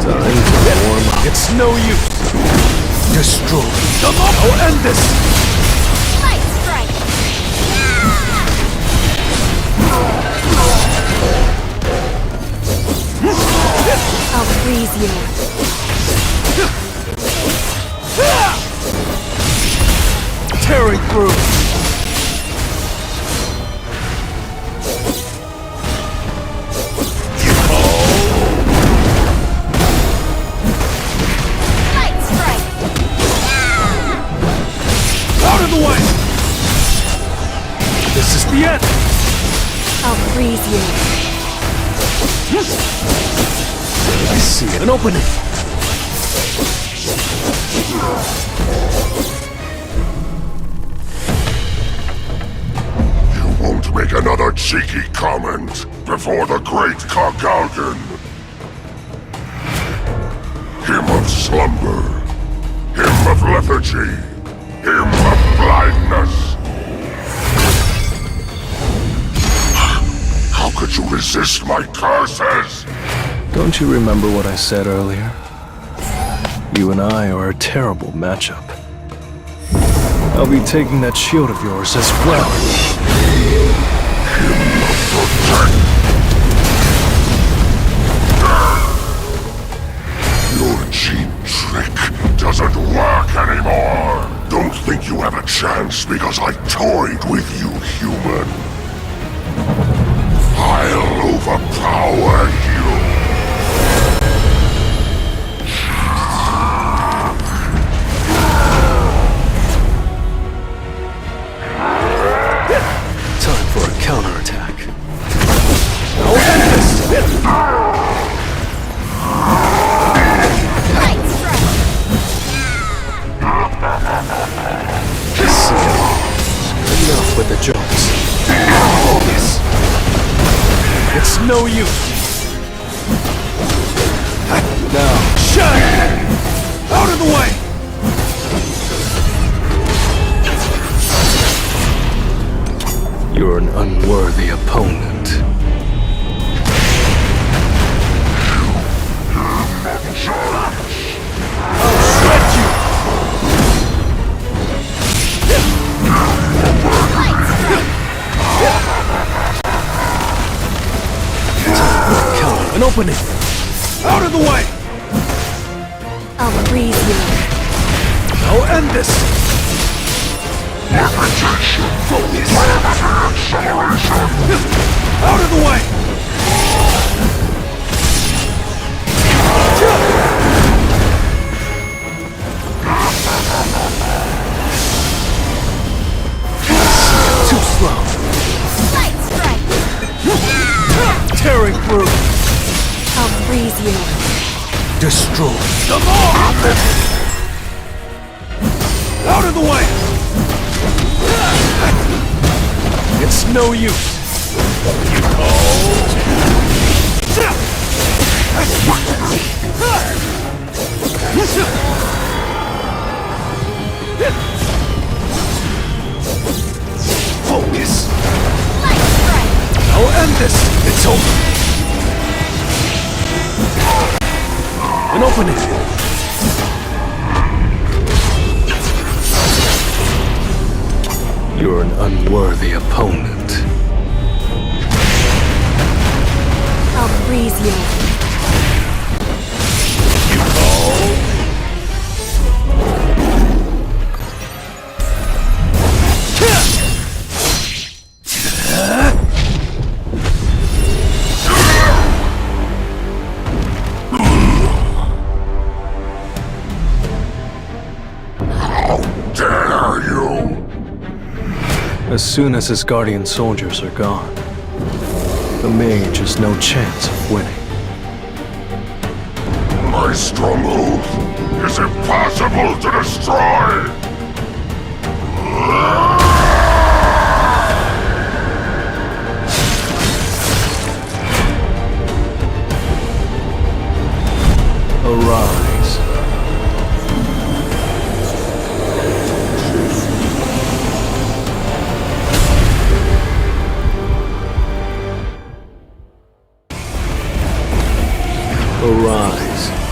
Time to warm up. It's no use. Destroy. I'll end this. Light strike! I'll freeze you. Tearing through. Light strike! Out of the way. This is the end. I'll freeze you. I see an opening. You won't make another cheeky comment before the great Kargalgan. Him of slumber, him of lethargy, him of blindness. How could you resist my curses? Don't you remember what I said earlier? You and I are a terrible matchup. I'll be taking that shield of yours as well. Your cheap trick doesn't work anymore. Don't think you have a chance because I toyed with you, human. I'll overpower you. Time for a counterattack. I'll end this. Light strike! Enough with the jokes. Focus. It's no use. Now, Shine. Out of the way. you're an unworthy opponent. I'll shred you. An opening. Out of the way. I'll freeze you. I'll end this. Focus. Out of the way. Too slow. Light strike! Tearing through. I'll freeze you. Destroy. Come on! Out of the way. It's no use. Focus. Light strike! I'll end this. It's over. An opening. You're an unworthy opponent. I'll freeze you. Dare you? As soon as his guardian soldiers are gone, the mage has no chance of winning. My stronghold is impossible to destroy! Arise. Arise.